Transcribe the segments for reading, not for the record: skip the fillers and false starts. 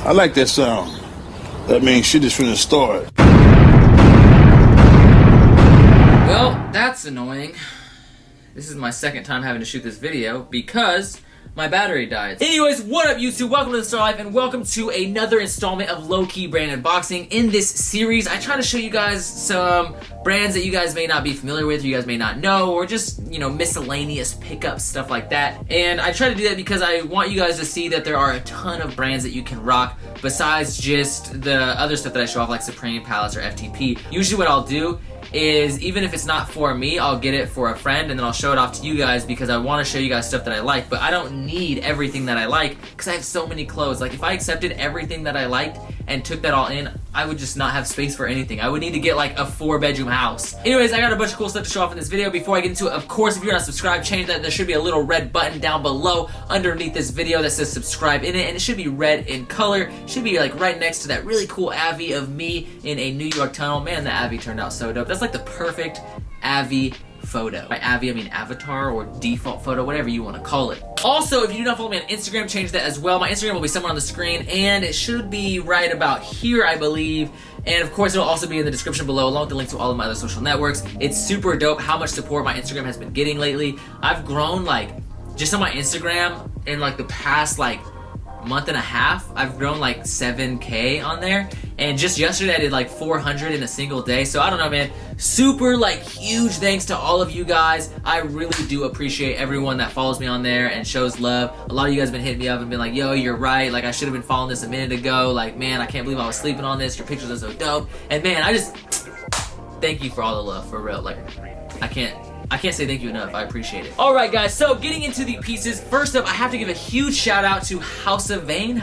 I like that sound. That means shit is finna start. Well, that's annoying. This is my second time having to shoot this video because my battery died. Anyways, what up YouTube? Welcome to the Starr Life and welcome to another installment of low-key brand unboxing. In this series, I try to show you guys some brands that you guys may not be familiar with, you guys may not know, or just, you know, miscellaneous pickups, stuff like that. And I try to do that because I want you guys to see that there are a ton of brands that you can rock besides just the other stuff that I show off like Supreme, Palace, or FTP. Usually what I'll do is, even if it's not for me, I'll get it for a friend and then I'll show it off to you guys because I want to show you guys stuff that I like, but I don't need everything that I like because I have so many clothes. Like, if I accepted everything that I liked and took that all in, I would just not have space for anything. I would need to get like a 4-bedroom house. Anyways, I got a bunch of cool stuff to show off in this video. Before I get into it, of course, if you're not subscribed, change that. There should be a little red button down below underneath this video that says subscribe in it, and it should be red in color. It should be like right next to that really cool Avi of me in a New York tunnel. Man, the Avi turned out so dope. That's like the perfect Avi photo. By Avi, I mean avatar or default photo, whatever you want to call it. Also, if you do not follow me on Instagram, change that as well. My Instagram will be somewhere on the screen, and it should be right about here, I believe. And of course, it'll also be in the description below, along with the link to all of my other social networks. It's super dope how much support my Instagram has been getting lately. I've grown, like, just on my Instagram in like the past like month and a half, I've grown like 7K on there, and just yesterday I did like 400 in a single day. So I don't know, man, super like huge thanks to all of you guys. I really do appreciate everyone that follows me on there and shows love. A lot of you guys have been hitting me up and been like, yo, you're right, like I should have been following this a minute ago, like, man, I can't believe I was sleeping on this, your pictures are so dope. And man, I just thank you for all the love, for real. Like, I can't say thank you enough. I appreciate it. Alright guys, so getting into the pieces, first up I have to give a huge shout out to House of Vane,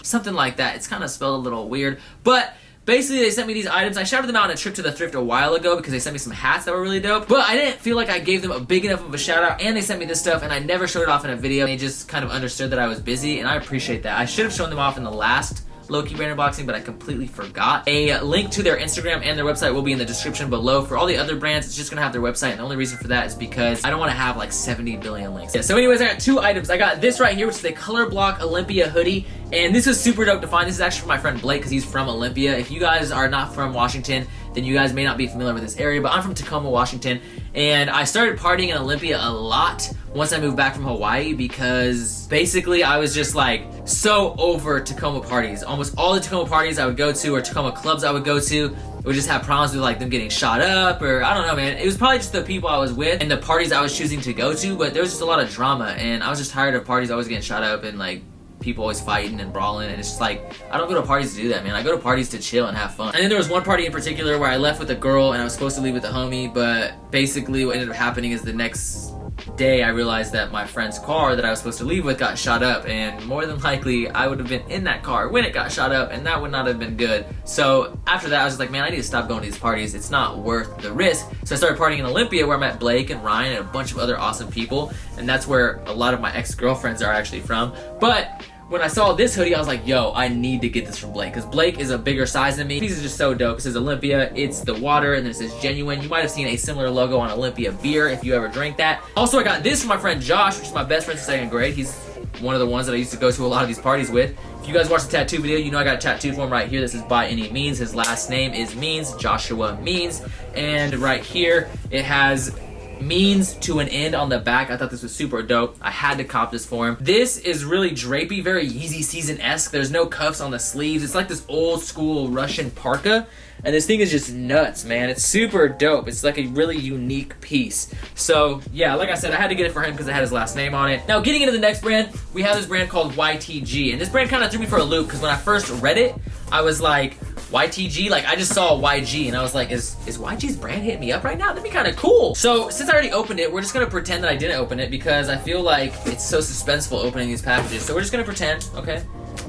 something like that. It's kind of spelled a little weird, but basically they sent me these items. I shouted them out on a trip to the thrift a while ago because they sent me some hats that were really dope, but I didn't feel like I gave them a big enough of a shout out, and they sent me this stuff and I never showed it off in a video. They just kind of understood that I was busy, and I appreciate that. I should have shown them off in the last low-key brand unboxing, but I completely forgot. A link to their Instagram and their website will be in the description below. For all the other brands, it's just gonna have their website, and the only reason for that is because I don't want to have like 70 billion links. Yeah, so anyways, I got two items. I got this right here, which is a color block Olympia hoodie, and this is super dope to find. This is actually from my friend Blake because he's from Olympia. If you guys are not from Washington, then you guys may not be familiar with this area, but I'm from Tacoma, Washington, and I started partying in Olympia a lot once I moved back from Hawaii because basically I was just like so over Tacoma parties. Almost all the Tacoma parties I would go to, or Tacoma clubs I would go to, would just have problems with like them getting shot up, or I don't know, man. It was probably just the people I was with and the parties I was choosing to go to, but there was just a lot of drama, and I was just tired of parties always getting shot up and like people always fighting and brawling, and it's just like, I don't go to parties to do that, man. I go to parties to chill and have fun. And then there was one party in particular where I left with a girl and I was supposed to leave with a homie, but basically what ended up happening is the next day I realized that my friend's car that I was supposed to leave with got shot up, and more than likely I would have been in that car when it got shot up, and that would not have been good. So after that I was just like, man, I need to stop going to these parties. It's not worth the risk. So I started partying in Olympia, where I met Blake and Ryan and a bunch of other awesome people, and that's where a lot of my ex-girlfriends are actually from. But when I saw this hoodie, I was like, yo, I need to get this from Blake, because Blake is a bigger size than me. This is just so dope. It says Olympia, it's the water, and then it says genuine. You might have seen a similar logo on Olympia beer if you ever drank that. Also, I got this from my friend Josh, which is my best friend since 2nd grade. He's one of the ones that I used to go to a lot of these parties with. If you guys watched the tattoo video, you know I got a tattoo for him right here. This is By Any Means. His last name is Means, Joshua Means. And right here, it has means to an end on the back. I thought this was super dope. I had to cop this for him. This is really drapey, very Yeezy Season-esque. There's no cuffs on the sleeves. It's like this old school Russian parka, and this thing is just nuts, man. It's super dope. It's like a really unique piece. So yeah, like I said, I had to get it for him because it had his last name on it. Now getting into the next brand, we have this brand called YTG, and this brand kind of threw me for a loop because when I first read it, I was like, YTG? Like, I just saw YG and I was like, is YG's brand hitting me up right now? That'd be kind of cool. So since I already opened it, we're just gonna pretend that I didn't open it because I feel like it's so suspenseful opening these packages. So we're just gonna pretend, okay?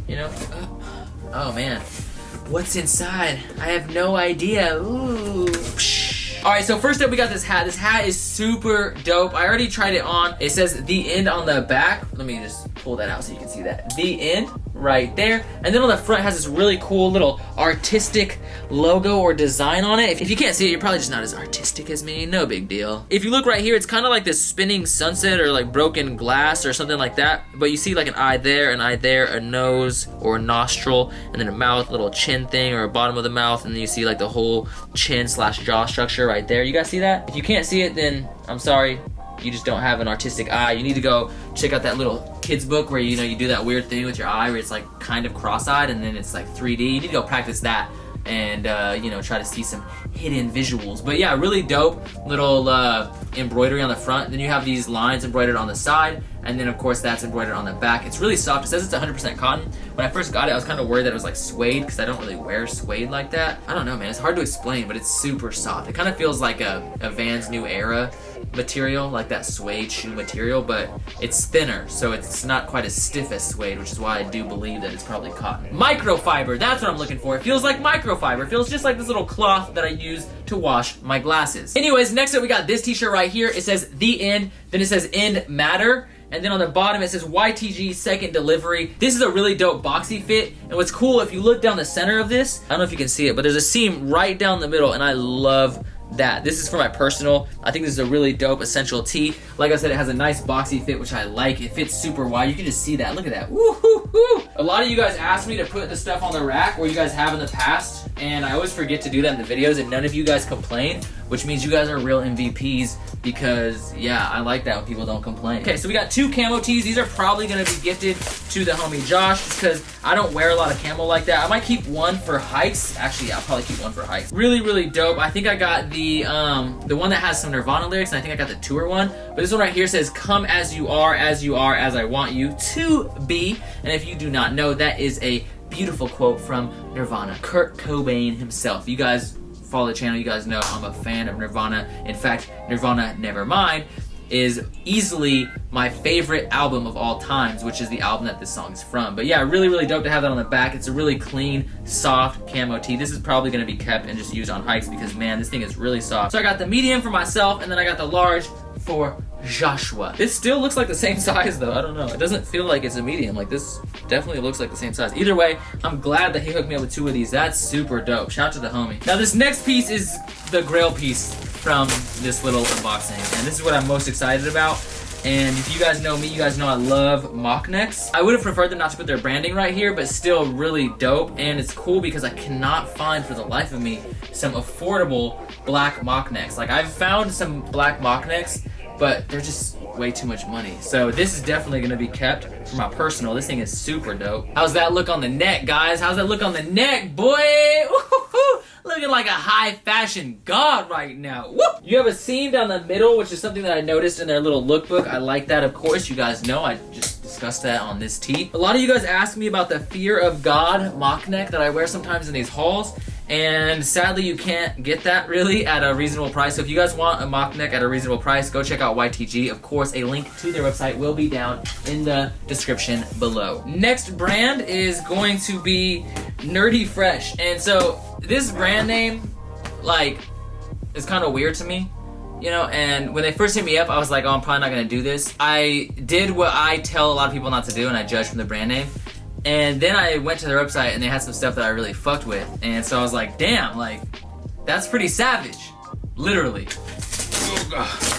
You know? Oh man, what's inside? I have no idea. Ooh. Alright, so first up we got this hat. This hat is super dope. I already tried it on. It says The End on the back. Let me just pull that out so you can see that. The End right there. And then on the front has this really cool little artistic logo or design on it. If you can't see it, you're probably just not as artistic as me. No big deal. If you look right here, it's kind of like this spinning sunset or like broken glass or something like that. But you see like an eye there, a nose or a nostril, and then a mouth, a little chin thing or a bottom of the mouth, and then you see like the whole chin / jaw structure right there. You guys see that? If you can't see it, then I'm sorry. You just don't have an artistic eye. You need to go check out that little kid's book where, you know, you do that weird thing with your eye where it's like kind of cross-eyed and then it's like 3D. You need to go practice that and, you know, try to see some hidden visuals. But yeah, really dope little embroidery on the front. Then you have these lines embroidered on the side, and then of course that's embroidered on the back. It's really soft. It says it's 100% cotton. When I first got it, I was kind of worried that it was like suede because I don't really wear suede like that. I don't know, man. It's hard to explain, but it's super soft. It kind of feels like a Vans New Era material, like that suede shoe material, but it's thinner, so it's not quite as stiff as suede, which is why I do believe that it's probably cotton. Microfiber, that's what I'm looking for. It feels like microfiber. It feels just like this little cloth that I use to wash my glasses. Anyways, next up we got this t-shirt right here. It says The End, then it says End Matter, and then on the bottom it says YTG second delivery. This is a really dope boxy fit, and what's cool, if you look down the center of this, I don't know if you can see it, but there's a seam right down the middle, and I love that. This is for my personal. I think this is a really dope essential tee. Like I said, it has a nice boxy fit, which I like. It fits super wide. You can just see that. Look at that. Woo-hoo-hoo. A lot of you guys asked me to put the stuff on the rack, or you guys have in the past, and I always forget to do that in the videos, and none of you guys complain, which means you guys are real MVPs because, yeah, I like that when people don't complain. Okay, so we got 2 camo tees. These are probably going to be gifted to the homie Josh because I don't wear a lot of camo like that. I might keep one for hikes. Actually, yeah, I'll probably keep one for hikes. Really, really dope. I think I got the one that has some Nirvana lyrics, and I think I got the tour one. But this one right here says, "Come as you are, as I want you to be." And if you do not know, that is a beautiful quote from Nirvana, Kurt Cobain himself. You guys follow the channel, you guys know I'm a fan of Nirvana. In fact, Nirvana Nevermind is easily my favorite album of all times, which is the album that this song is from. But yeah, really, really dope to have that on the back. It's a really clean, soft camo tee. This is probably going to be kept and just used on hikes because, man, this thing is really soft. So I got the medium for myself, and then I got the large for Joshua. This still looks like the same size though. I don't know. It doesn't feel like it's a medium. Like, this definitely looks like the same size. Either way, I'm glad that he hooked me up with 2 of these. That's super dope. Shout out to the homie. Now this next piece is the grail piece from this little unboxing, and this is what I'm most excited about. And if you guys know me, you guys know I love mock necks. I would have preferred them not to put their branding right here, but still really dope. And it's cool because I cannot find for the life of me some affordable black mock necks. Like, I've found some black mock necks, but they're just way too much money. So this is definitely gonna be kept for my personal. This thing is super dope. How's that look on the neck, guys? How's that look on the neck, boy? Ooh, looking like a high fashion god right now. Woo! You have a seam down the middle, which is something that I noticed in their little lookbook. I like that, of course. You guys know I just discussed that on this tee. A lot of you guys ask me about the Fear of God mock neck that I wear sometimes in these hauls. And sadly, you can't get that really at a reasonable price. So if you guys want a mock neck at a reasonable price, go check out YTG. Of course, a link to their website will be down in the description below. Next brand is going to be Nerdy Fresh. And so this brand name, like, is kind of weird to me. You know, and when they first hit me up, I was like, oh, I'm probably not going to do this. I did what I tell a lot of people not to do, and I judge from the brand name. And then I went to their website and they had some stuff that I really fucked with. And so I was like, damn, like, that's pretty savage. Literally. Oh, God.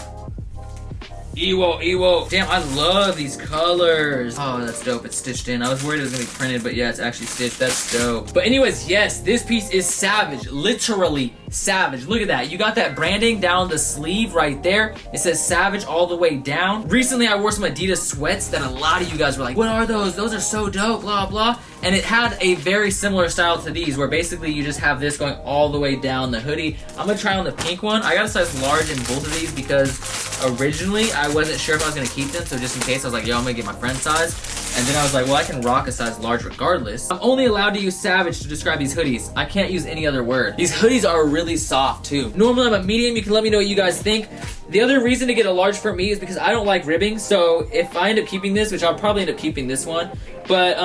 Ewo. Damn, I love these colors. Oh, that's dope. It's stitched in. I was worried it was gonna be printed, but yeah, it's actually stitched. That's dope. But anyways, yes, this piece is savage. Literally savage. Look at that. You got that branding down the sleeve right there. It says Savage all the way down. Recently, I wore some Adidas sweats that a lot of you guys were like, what are those? Those are so dope, blah, blah. And it had a very similar style to these, where basically you just have this going all the way down the hoodie. I'm gonna try on the pink one. I got a size large in both of these because originally I wasn't sure if I was gonna keep them, so just in case I was like, yo, I'm gonna get my friend's size. And then I was like, well, I can rock a size large regardless. I'm only allowed to use savage to describe these hoodies. I can't use any other word. These hoodies are really soft too. Normally I'm a medium. You can let me know what you guys think. The other reason to get a large for me is because I don't like ribbing. So if I end up keeping this, which I'll probably end up keeping this one, but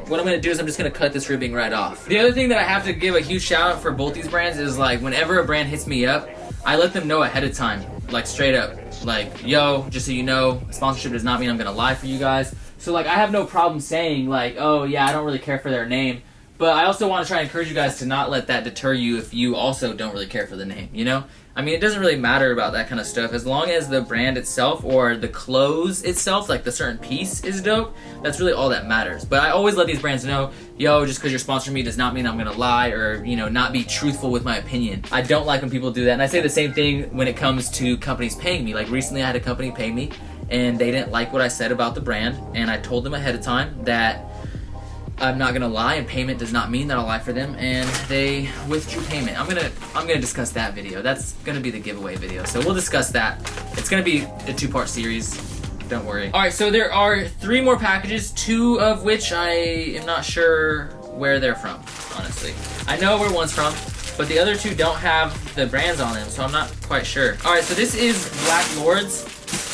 what I'm gonna do is I'm just gonna cut this ribbing right off. The other thing that I have to give a huge shout out for both these brands is, like, whenever a brand hits me up, I let them know ahead of time, like straight up. like, yo, just so you know, sponsorship does not mean I'm gonna lie for you guys. So like, I have no problem saying like, oh yeah, I don't really care for their name. But I also want to try and encourage you guys to not let that deter you if you also don't really care for the name, you know? I mean, it doesn't really matter about that kind of stuff. As long as the brand itself or the clothes itself, like the certain piece is dope, that's really all that matters. But I always let these brands know, yo, just because you're sponsoring me does not mean I'm going to lie or, you know, not be truthful with my opinion. I don't like when people do that. And I say the same thing when it comes to companies paying me. Like recently I had a company pay me and they didn't like what I said about the brand. And I told them ahead of time that I'm not gonna lie, and payment does not mean that I'll lie for them, and they withdrew payment. I'm gonna discuss that video. That's gonna be the giveaway video, so we'll discuss that. It's gonna be a 2-part series. Don't worry. All right, so there are 3 more packages, 2 of which I am not sure where they're from. Honestly, I know where one's from, but the other 2 don't have the brands on them, so I'm not quite sure. All right, so this is Black Lords.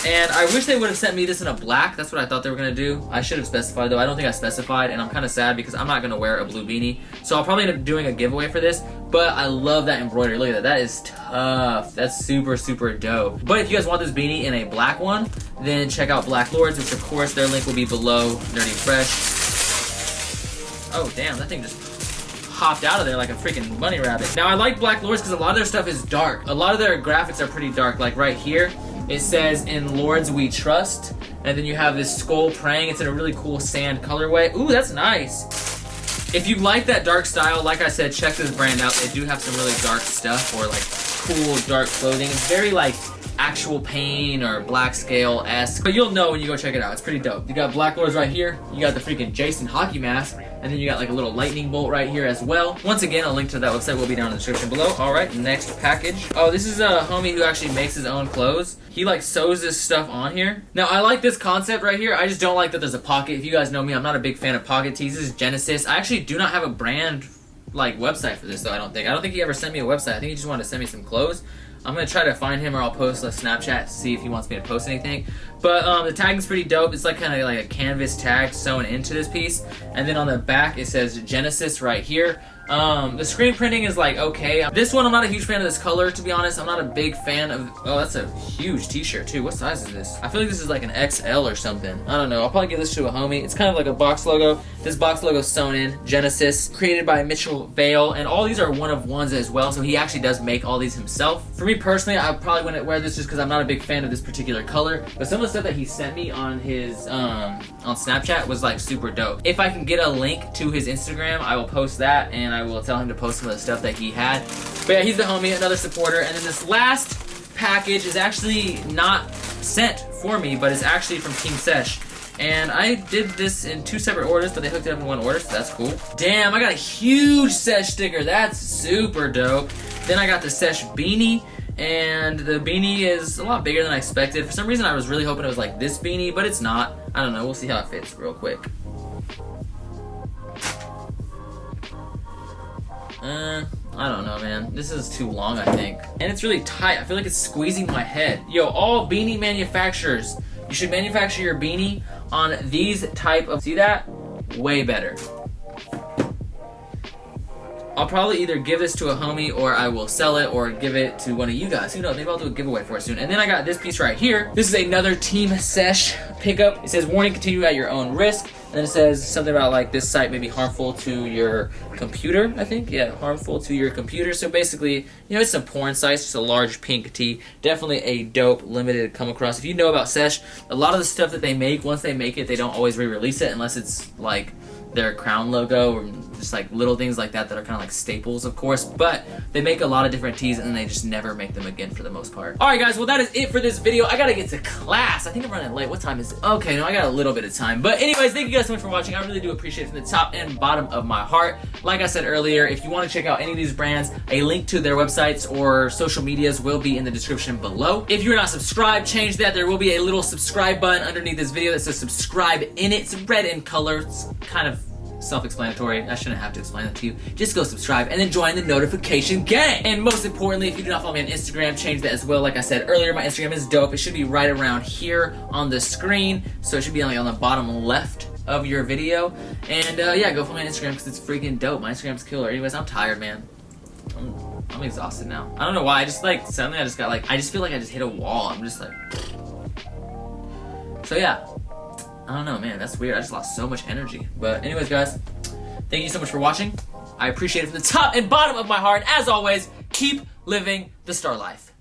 And I wish they would have sent me this in a black. That's what I thought they were going to do. I should have specified, though. I don't think I specified, and I'm kind of sad because I'm not going to wear a blue beanie. So I'll probably end up doing a giveaway for this, but I love that embroidery. Look at that. That is tough. That's super, super dope. But if you guys want this beanie in a black one, then check out Black Lords, which, of course, their link will be below. Nerdy Fresh. Oh, damn. That thing just hopped out of there like a freaking bunny rabbit. Now, I like Black Lords because a lot of their stuff is dark. A lot of their graphics are pretty dark. Like right here, it says, "In Lords we trust," and then you have this skull praying. It's in a really cool sand colorway. Ooh, that's nice. If you like that dark style, like I said, check this brand out. They do have some really dark stuff, or like cool dark clothing. It's very like actual pain or black scale-esque, but you'll know when you go check it out. It's pretty dope. You got Black Lords right here. You got the freaking Jason hockey mask, and then you got like a little lightning bolt right here as well. Once again, a link to that website will be down in the description below. All right, next package. Oh, this is a homie who actually makes his own clothes. He like sews this stuff on here. Now, I like this concept right here. I just don't like that there's a pocket. If you guys know me, I'm not a big fan of pocket tees. This is Genesis. I actually do not have a brand like website for this though. I don't think he ever sent me a website. I think he just wanted to send me some clothes. I'm gonna try to find him, or I'll post a Snapchat to see if he wants me to post anything. But the tagging's pretty dope. It's like kind of like a canvas tag sewn into this piece, and then on the back it says Genesis right here. The screen printing is like okay. This one I'm not a huge fan of this color, to be honest. I'm not a big fan of. Oh, that's a huge t-shirt too. What size is this? I feel like this is like an XL or something. I don't know. I'll probably give this to a homie. It's kind of like a box logo. This box logo sewn in. Genesis, created by Mitchell Vale, and all these are one of ones as well. So he actually does make all these himself. For me personally, I probably wouldn't wear this just because I'm not a big fan of this particular color. But some of the stuff that he sent me on his on Snapchat was like super dope. If I can get a link to his Instagram, I will post that, and I will tell him to post some of the stuff that he had. But yeah, he's the homie, another supporter. And then this last package is actually not sent for me, but it's actually from Team Sesh. And I did this in 2 separate orders, but they hooked it up in 1 order, so that's cool. Damn, I got a huge Sesh sticker. That's super dope. Then I got the Sesh beanie, and the beanie is a lot bigger than I expected. For some reason, I was really hoping it was like this beanie, but it's not. I don't know. We'll see how it fits real quick. I don't know, man. This is too long, I think. And it's really tight. I feel like it's squeezing my head. Yo, all beanie manufacturers, you should manufacture your beanie on these type of... See that? Way better. I'll probably either give this to a homie, or I will sell it, or give it to one of you guys. Who knows? Maybe I'll do a giveaway for it soon. And then I got this piece right here. This is another Team Sesh pickup. It says, "Warning, continue at your own risk." And then it says something about like this site may be harmful to your computer, I think. Yeah, harmful to your computer. So basically, you know, it's some porn sites, just a large pink tee. Definitely a dope limited come across. If you know about Sesh, a lot of the stuff that they make, once they make it, they don't always re-release it unless it's like their crown logo or just like little things like that that are kind of like staples, of course. But they make a lot of different tees and then they just never make them again for the most part. Alright guys, well that is it for this video. I gotta get to class. I think I'm running late. What time is it? Okay, no, I got a little bit of time. But anyways, thank you guys so much for watching. I really do appreciate it from the top and bottom of my heart. Like I said earlier, if you want to check out any of these brands, a link to their websites or social medias will be in the description below. If you're not subscribed, change that. There will be a little subscribe button underneath this video that says subscribe in it. It's red in color. It's kind of self-explanatory. I shouldn't have to explain that to you. Just go subscribe and then join the notification gang. And most importantly, if you do not follow me on Instagram, change that as well. Like I said earlier, my Instagram is dope. It should be right around here on the screen. So it should be like on the bottom left of your video. And yeah, go follow me on Instagram because it's freaking dope. My Instagram's killer. Anyways, I'm tired, man. I'm exhausted now. I don't know why. I just like suddenly I just got like I just feel like I just hit a wall. I'm just like. So yeah, I don't know, man. That's weird. I just lost so much energy. But anyways, guys, thank you so much for watching. I appreciate it from the top and bottom of my heart. As always, keep living the Starr life.